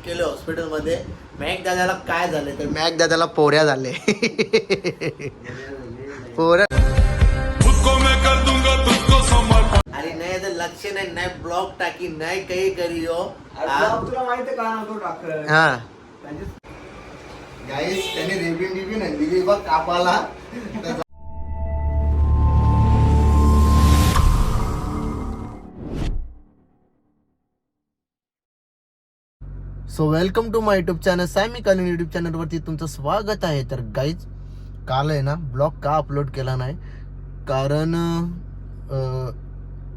Admit केले हॉस्पिटलमध्ये. Mac दादाला काय झाले तर मॅक दादाला पोऱ्या झाले. पोऱ्या अरे नाही तर लक्ष नाही ब्लॉग टाकी नाही काही करी हो. तुला माहिती का नको टाक. हा गाईस त्याने रेबिन दिली बघ कापाला. So welcome to my YouTube channel सॅमी कालीन युट्यूब चॅनलवरती तुमचं स्वागत आहे. तर गाईज काल आहे ना ब्लॉग का अपलोड केला नाही कारण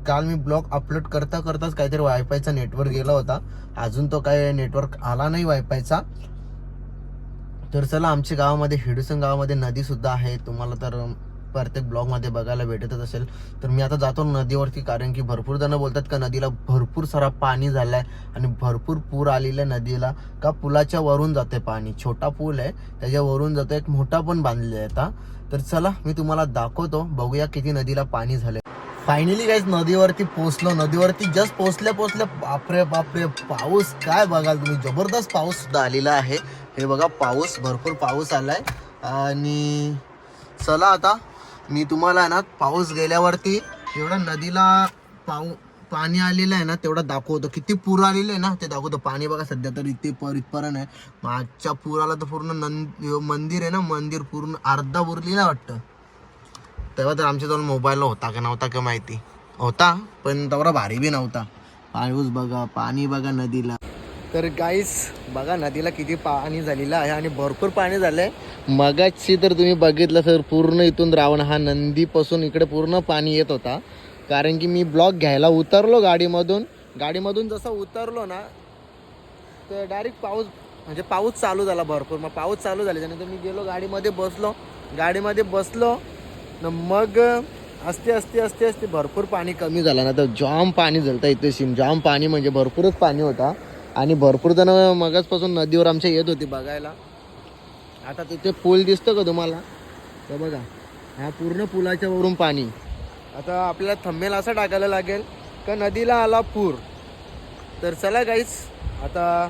काल मी ब्लॉग अपलोड करताच काहीतरी वायफायचा नेटवर्क गेला होता. अजून तो काय नेटवर्क आला नाही वायफायचा. तर चला आमच्या गावामध्ये हिडूसन गावामध्ये नदी सुद्धा आहे. तुम्हाला तर प्रत्येक ब्लॉगमध्ये बघायला भेटतच असेल. तर मी आता जातो नदीवरती कारण की भरपूर जण बोलतात का नदीला भरपूर सारा पाणी झालाय आणि भरपूर पूर आलेला आहे नदीला. का पुलाच्या वरून जाते पाणी. छोटा पूल आहे त्याच्यावरून जातो. एक मोठा पण बांधलेला आहे आता. तर चला मी तुम्हाला दाखवतो. बघूया किती नदीला पाणी झालंय. फायनली गाईज नदीवरती पोहोचलो. नदीवरती जस्ट पोहोचल्या बापरे पाऊस काय बघाल तुम्ही. जबरदस्त पाऊस सुद्धा आलेला आहे. हे बघा पाऊस भरपूर पाऊस आलाय. आणि चला आता मी तुम्हाला ना पाऊस गेल्यावरती एवढा नदीला पाणी आलेलं आहे ना तेवढं दाखवतो. किती पूर आलेलं आहे ना ते दाखवतो. पाणी बघा सध्या तर इथपर्यंत आहे. मागच्या पुराला तर पूर्ण मंदिर आहे ना मंदिर पूर्ण अर्धा बुरलेला वाटतं. तेव्हा तर आमच्याजवळ मोबाईल होता का नव्हता का माहिती होता पण तेवढा भारी बी नव्हता. पाऊस बघा पाणी बघा नदीला. तर गाईस बघा नदीला किती पाणी झालेलं आहे आणि भरपूर पाणी झालंय. मगाची तर तुम्ही बघितलं सर पूर्ण इथून रावण हा नंदीपासून इकडे पूर्ण पाणी येत होता. कारण की मी ब्लॉग घ्यायला उतरलो गाडीमधून जसं उतरलो ना तर डायरेक्ट पाऊस चालू झाला भरपूर. मग पाऊस चालू झाल्याच्यानंतर मी गेलो गाडीमध्ये बसलो मग असते भरपूर पाणी कमी झालं ना तर जाम पाणी झालं इथे. जाम पाणी म्हणजे भरपूरच पाणी होता आणि भरपूर जण मगाचपासून नदीवर आमच्या येत होते बघायला. आता तिथे पूल दिसतो का तुम्हाला तर बघा ह्या पूर्ण पुलाच्या वरून पाणी. आता आपल्याला थंबनेल असा टाकायला लागेल का नदीला आला पूर. तर चला गाईस आता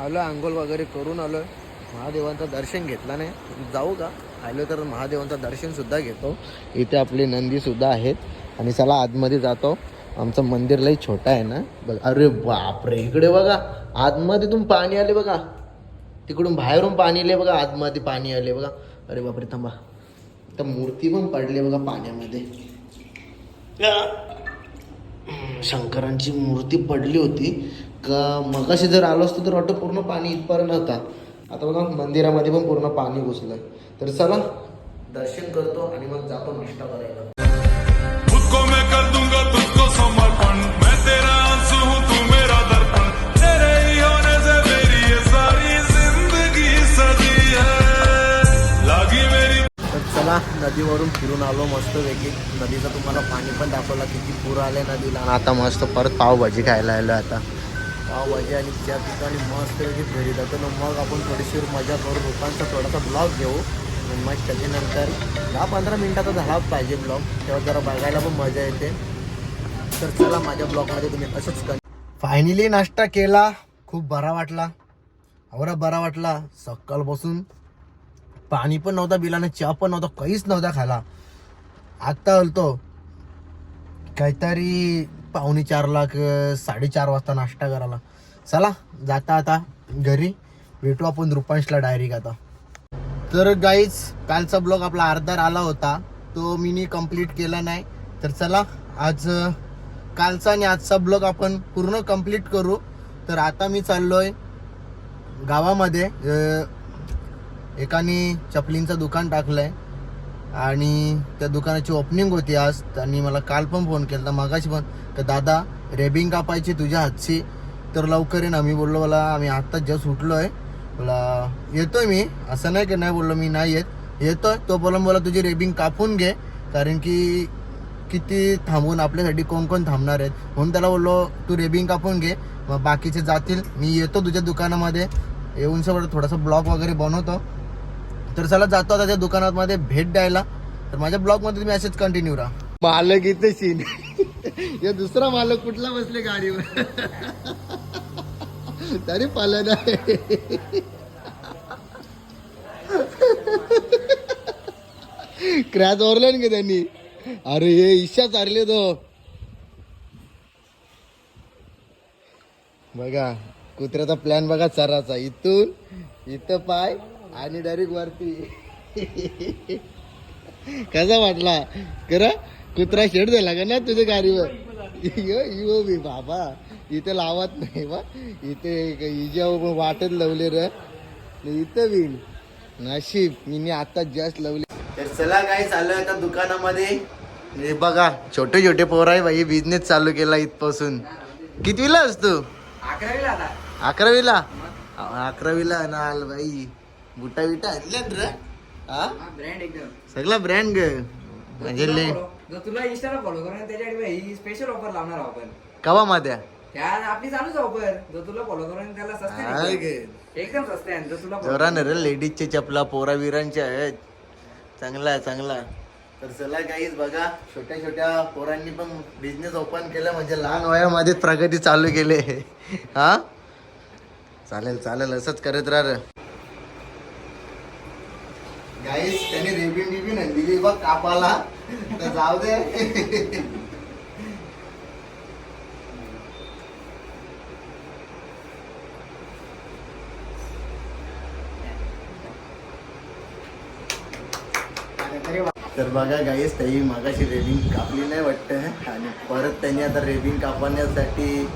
आलो आंघोळ वगैरे करून आलो. महादेवांचं दर्शन घेतला नाही जाऊ का आलो तर महादेवांचं दर्शन सुद्धा घेतो. इथे आपले नंदी सुद्धा आहेत आणि चला आतमध्ये जातो. आमचं मंदिर लई छोटा आहे ना बघ. अरे बापरे इकडे बघा आतमध्येतून पाणी आले बघा. तिकडून बाहेरून पाणी आले बघा. आतमध्ये पाणी आले बघा. अरे बापरे थांबा. तर मूर्ती पण पडली बघा पाण्यामध्ये. शंकरांची मूर्ती पडली होती का मगाशी जर आलो असतो तर वाटतं पूर्ण पाणी इथपर्यंत होता. आता बघा मंदिरामध्ये पण पूर्ण पाणी घुसलंय. तर चला दर्शन करतो आणि मग जातो नाश्ता करायला. चला नदीवरून फिरून आलो मस्त वेगळी. नदीचं तुम्हाला पाणी पण दाखवला किती पूर आले नदीला. आता मस्त परत पावभाजी खायला आलो. आता पावभाजी आणि त्या ठिकाणी मस्त वेगळी घरी जातो ना मग आपण थोडीशी मजा करू. दुकानचा थोडासा ब्लॉग घेऊ मग त्याच्यानंतर 10-15 मिनिटाचा झाला पाहिजे ब्लॉग. तेव्हा जरा बघायला पण मजा येते. तर चला माझ्या ब्लॉगमध्ये तुम्ही असंच कर. फायनली नाश्ता केला. खूप बरा वाटला. सकाळपासून पाणी पण नव्हता बिलाने चहा पण नव्हता काहीच नव्हता खाला. आत्ता आलतो काहीतरी 3:45 4:30 वाजता नाश्ता करायला. चला जाता आता घरी भेटू आपण रुपांशला डायरेक्ट आता. तर गाईज कालचा ब्लॉग आपला अर्धा आला होता तो मी कंप्लीट केला नाही. तर चला आज कालचा आणि आजचा ब्लॉग आपण पूर्ण कंप्लीट करू. तर आता मी चाललोय गावामध्ये. एकाने चपलींचं दुकान टाकलंय आणि त्या दुकानाची ओपनिंग होती आज. त्यांनी मला काल पण फोन केला मगाशी पण तर दादा रेबिंग कापायची तुझ्या हातची तर लवकर ये ना. मी बोललो मला आम्ही आत्ताच जस्ट उठलोय मला येतोय मी असं नाही की नाही बोललो मी नाही येतोय. तो बोला तुझी रेबिंग कापून घे कारण की किती थांबून आपल्यासाठी कोण थांबणार आहेत म्हणून त्याला बोललो तू रेबिंग कापून घे मग बाकीचे जातील. मी येतो तुझ्या दुकानामध्ये येऊन सगळं थोडासा ब्लॉग वगैरे बनवतो. तर चला जातो आता त्या दुकानामध्ये भेट द्यायला. तर माझ्या ब्लॉगमध्ये तुम्ही असेच कंटिन्यू राहा. मालक इथे सीन या दुसरा मालक कुठला बसले गाडीवर. तरी पाला नाही. क्रॅच ओरला ना त्यांनी. अरे हे इच्छा चालले तो बघा. कुत्र्याचा प्लॅन बघा चराचा. इथून इथं पाय आणि डायरेक्ट वरती. कसा वाटला करा. कुत्रा शेड झाला का ना तुझ्या गाडीवर. यो बी बाबा इथे लावत नाही बा. इथे इजा वाटत लावले र. इथं बी नशीब मी आता जस्ट लावले. तर चला काय चालू आता दुकानामध्ये. हे बघा छोटे छोटे पोर आहे बाई. बिझनेस चालू केला इथपासून. कितवीला असतो? 11वीला आता. 11वीला. 11वीला नाल बाई. बुटा बिटा आणल्यात रे. हा ब्रँड एकदम सगळा ब्रँड ग. म्हणजे जर तुला इंस्टाला फॉलो करा त्याच्याकडे ही स्पेशल ऑफर लावणार आहोत आपण. कवा माद्या त्या आपली चालूच ऑफर. जर तुला फॉलो करून त्याला स्वस्त एकदम स्वस्त आहे. जर तुला follow जोरान रे. लेडीजचे चपला पोरा विरांच्या आहेत. चांगला चांगला. तर चला काहीच बघा छोट्या छोट्या पोरांनी पण बिझनेस ओपन केलं म्हणजे लहान वयामध्ये प्रगती चालू केले. हा चालेल चालेल असंच करत राहा. गाईस त्याने रेबिन बिबिन दिली बघ कापाला. तर जाऊ दे. तर बघा गाईस त्याही मागाशी रेबिंग कापली नाही वाटतं. आणि परत त्यांनी आता रेबिंग कापण्यासाठी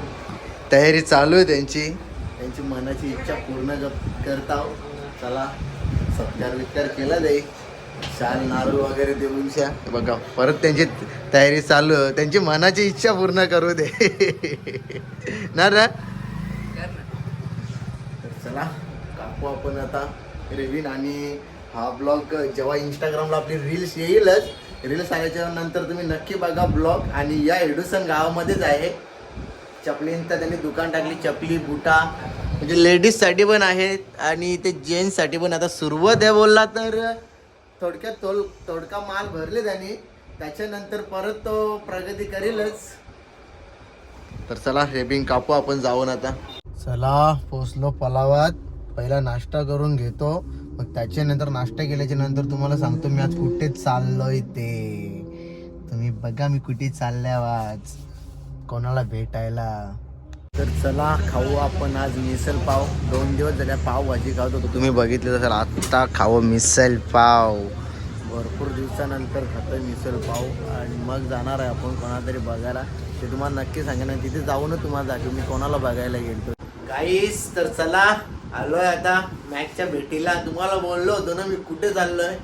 तयारी चालू आहे त्यांची. त्यांची मनाची इच्छा पूर्ण करता. चला सत्कार वित्कार केला जाईल. शाल नारू वगैरे देऊन शा बघा परत त्यांची तयारी चालू. त्यांची मनाची इच्छा पूर्ण करू दे ना रे. तर चला कापू आपण आता रेबिन. आणि हा ब्लॉग जेव्हा इंस्टाग्रामला आपली रील्स येईलच. रील्स आल्याच्या नंतर तुम्ही नक्की बघा ब्लॉग. आणि या एडुसन गावामध्येच आहे. चपलींचं त्यांनी दुकान टाकली. चपली बुटा म्हणजे लेडीजसाठी पण आहेत आणि ते जेंट्ससाठी पण. आता सुरुवात आहे बोलला तर थोडक्यात तोडका माल भरले त्यांनी. त्याच्यानंतर परत तो प्रगती करेलच. तर चला रेबिंग कापू आपण जाऊन आता. चला पोचलो पलावात. पहिला नाश्ता करून घेतो. मग त्याच्यानंतर नाश्ता केल्याच्या नंतर तुम्हाला सांगतो मी आज कुठे चाललोय ते. तुम्ही बघा मी कुठे चालल्या आज कोणाला भेटायला. तर चला खाऊ आपण आज मिसल पाव. 2 दिवस झाल्या पाव भाजी खात होतो. तुम्ही बघितलं तर आत्ता खावं मिसल पाव. भरपूर दिवसानंतर खातोय मिसल पाव. आणि मग जाणार आहे आपण कोणाला तरी बघायला. ते तुम्हाला नक्की सांगेन. आणि तिथे जाऊनच तुम्हाला दाखव मी कोणाला बघायला गेलो. गाईस तर चला आलोय आता मॅकच्या भेटीला. तुम्हाला बोललो होतो ना मी कुठे चाललोय.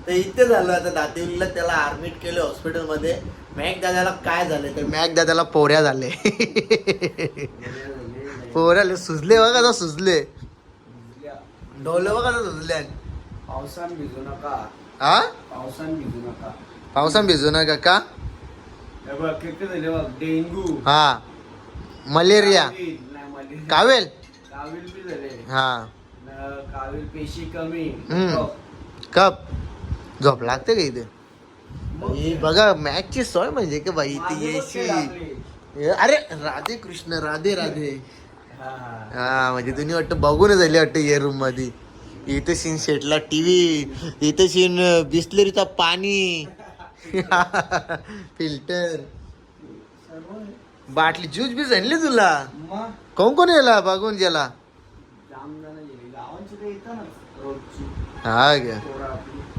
तर इथे झालो आता दातेलीला. त्याला ऍडमिट केलं हॉस्पिटलमध्ये. मॅक दादाला काय झाले तर मॅक दादाला पोऱ्या झाले. पोऱ्याले सुजले बघा आता. सुजले डोले बघा सुजले. पावसान भिजू नका. हा पावसान भिजू नका. पावसानं भिजू नका का. हे बघ किती झाले बघ. डेंगू. हा मलेरिया कावेल. कावील बी झाले. हा कावील पेशी कमी. कप झोप लागते का इथे. बघा मॅचची सोय म्हणजे की बाई ती येशी. अरे राधे कृष्ण राधे राधे. हा म्हणजे तुम्ही वाटतं बघून झाली वाटतं ये रूम मध्ये. इथे सीन सेटला टीव्ही. इथे सीन बिस्लरीचा पाणी. फिल्टर बाटली ज्यूस बी आणली तुला. कोण याला बघून गेला. हा ग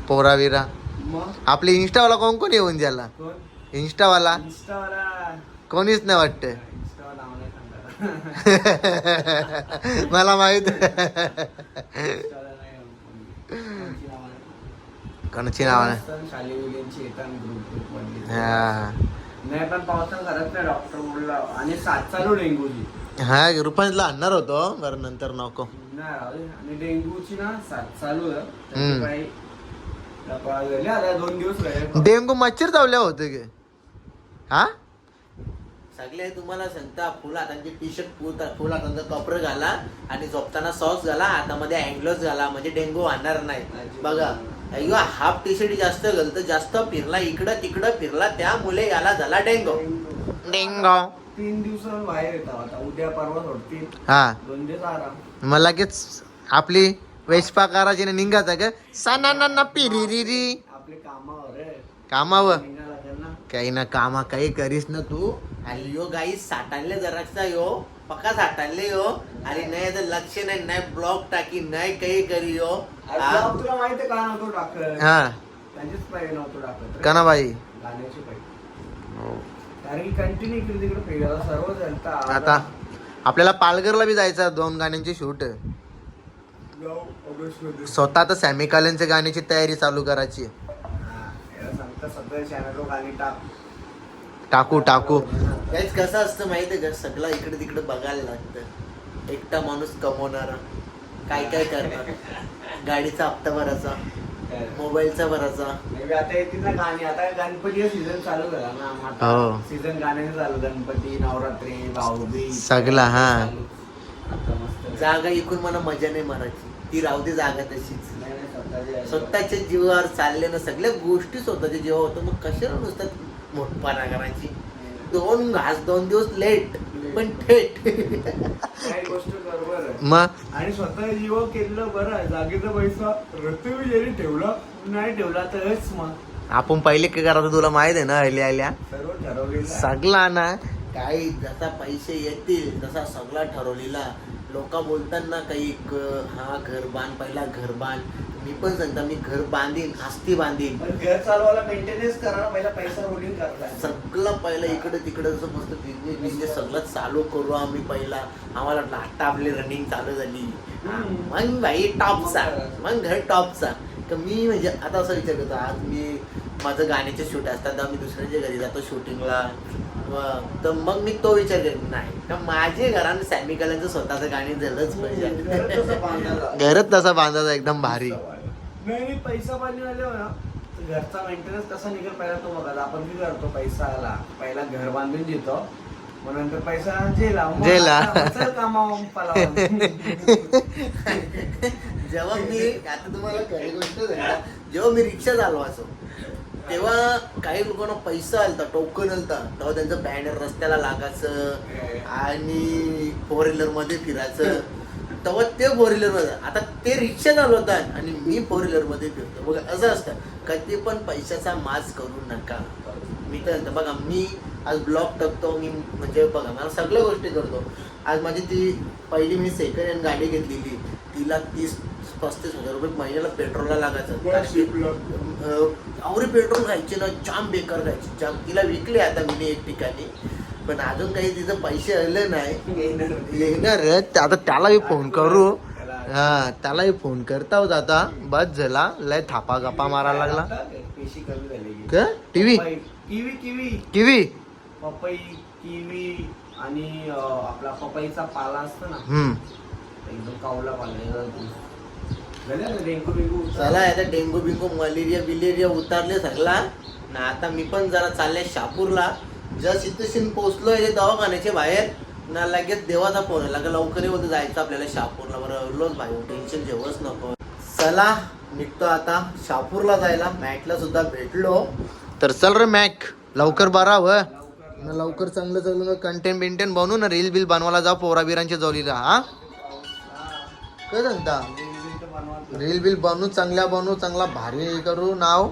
पोराविरा. आपले इंस्टावाला कोण येऊन ज्याला. इंस्टावाला कोणीच नाही वाटत. मला माहित. कोणाची नाव हा नाही पण पावसात घरात नाही. डॉक्टर बोलला. आणि 7 चालू डेंगूची. हा रुपांतला आणणार होतो बरं नंतर नको. नाही आणि डेंगूची ना 7 चालू आहे. 2 दिवस डेंगू मच्छर चावल्या होते गे. हा सगळे तुम्हाला सांगता फुल हातांचे टी शर्ट फुल हातांचा कपडे घाला. आणि झोपताना सॉक्स घाला. हातामध्ये अँग्लोज घाला म्हणजे डेंगू आणणार नाही. बघा अय्यो हाफ टी शर्ट जास्त घालतं. जास्त फिरला इकडं तिकडं फिरला त्यामुळे याला झाला डेंगू. डेंगो 3 दिवसांनी बाहेर येतात आता. उद्या परवा सोडतील. हा 2 दिवस आराम. मग लगेच आपली वेशपा करायची ना निघायचं का सना पिरी आपले कामावर आहे. कामावर निघायला लागेल ना. काही ना कामा काही करीस ना तू आणि यो गाई साठायले जरासा यो पक्का साठायले यो आणि नाही तर लक्ष नाही ब्लॉक टाकी नाही काही करी यो अरे बाप, तुला माहिती आहे का नव्हतो टाकत. हा त्यांचीच पाहिजे नव्हतो टाकत. का ना बाई गाण्याची पाहिजे. कारण की कंटिन्यू इकडे तिकडे फिरायला सर्व जनता आता आपल्याला पालघरला बी जायचं 2 गाण्यांची शूट स्वतः तर सॅमी कालेंच्या गाण्याची तयारी चालू करायची सांगता सगळं चॅनल गाणी टाकू हेच कसं असतं माहितीये का सगळं इकडे तिकडे बघायला लागतं एकटा माणूस कमवणारा काय करणार गाडीचा हप्ता भरायचा मोबाईलचा भरायचा आता येतील ना गाणी. आता गणपती सीझन चालू झाला ना. हो. सीझन गाण्याचं चालू. गणपती, नवरात्री, भाऊबीज सगळा हा चालू. आता मस्त. जागा इकून मला मजा नाही मारायची ती राहू दे जागा तशीच नाही, नाही, स्वतःचे आहे. स्वतःच्या जीवावर चालले ना सगळ्या गोष्टी स्वतःच्या जीवावर होतं मग कशाला नुसतात मोठपणा करायची 2 दिवस लेट पण थेट काही गोष्ट बरोबर आहे. मग आणि स्वतः जीव केलं बरं आहे. जागेचा पैसा रत्ती जरी ठेवला नाही ठेवला तरच मग आपण पहिले काय करायचं तुला माहित आहे ना आल्या सर्व ठरवलेलं आहे. सगळा ना काही जसा पैसे येतील तसा सगळा ठरवलेला लोक बोलतात ना काही हा घर बांध पहिला घर बांध मी पण सांगता मी घर बांधीन आस्ती बांधीन पण घर चालवायला मेंटेनन्स करा पहिला पैसा रोलिंग करता. सगळं पहिलं इकडे तिकडे जसं मस्त बिझनेस सगळं चालू करू आम्ही पहिला आम्हाला आता आपली रनिंग चालू झाली मग भाई टॉपचा मग घर टॉपचा तर मी म्हणजे आता असं विचार करतो आज मी माझं गाण्याचे शूट असतात तेव्हा मी दुसऱ्याच्या घरी जातो शूटिंगला तर मग मी तो विचार करत नाही का माझे घरानं सॅमी कलांचं स्वतःचं गाणी झालंच पाहिजे घरच तसा बांधायचा एकदम भारी नाही पैसा पाणीवाले हो ना घरचा मेंटेनन्स कसा निघेल पहिला तो बघा. आपण काय करतो पैसा आला पहिला घर बांधून देतो मग नंतर पैसा जेला कामावर जेव्हा मी आता तुम्हाला खरी गोष्ट सांगा जेव्हा मी रिक्षा चालवायचो तेव्हा काही लोकांना पैसा आलता टोकन आलता तेव्हा त्यांचं बॅनर रस्त्याला लागायचं आणि 4 मध्ये फिरायचं तेव्हा ते 4 मध्ये आता ते रिक्षा चालवतात आणि मी 4 मध्ये फिरतो बघा असं असतं कधी पण पैशाचा माज करू नका. मी तर बघा मी आज ब्लॉग टाकतो मी म्हणजे बघा मला सगळ्या गोष्टी करतो. आज माझी ती पहिली मी सेकंड हँड गाडी घेतलेली तिला 30-35 हजार रुपये महिन्याला पेट्रोलला लागायचं आवरी पेट्रोल खायचे ना जाम बेकार खायची जाम तिला विकले आता मी एक ठिकाणी पण अजून काही तिचं पैसे आले नाही येणार आता त्यालाही फोन करू हा त्यालाही फोन करता होता आता बस झाला लय थापा गप्पा मारायला लागला पेशी कमी झाली का टीव्ही किवी पपई किवी आणि आपला पपईचा पाला असतो ना एकदम कावला पाला डेंगू बिंगू चला आता डेंगू बिंगू मलेरिया उतारले सगळा ना आता मी पण जरा चालले शापूरला जर सिच्युएशन पोहोचलोय ते दवाखान्याच्या बाहेर ना लगेच देवाचा फोन आला का लवकर होतं जायचं आपल्याला शापूरला बरं लोच भाई टेन्शन जेवच नको. चला निघतो आता शापूरला जायला मॅकला सुद्धा भेटलो तर चल रे मॅक लवकर बरा व लवकर चांगलं कंटेंट बिंटेंट बनवू ना रील बिल बनवायला जाऊ पोराबिरांच्या जवळीला हा काय सांगता रील बिल बनवू चांगला भारी करू नाव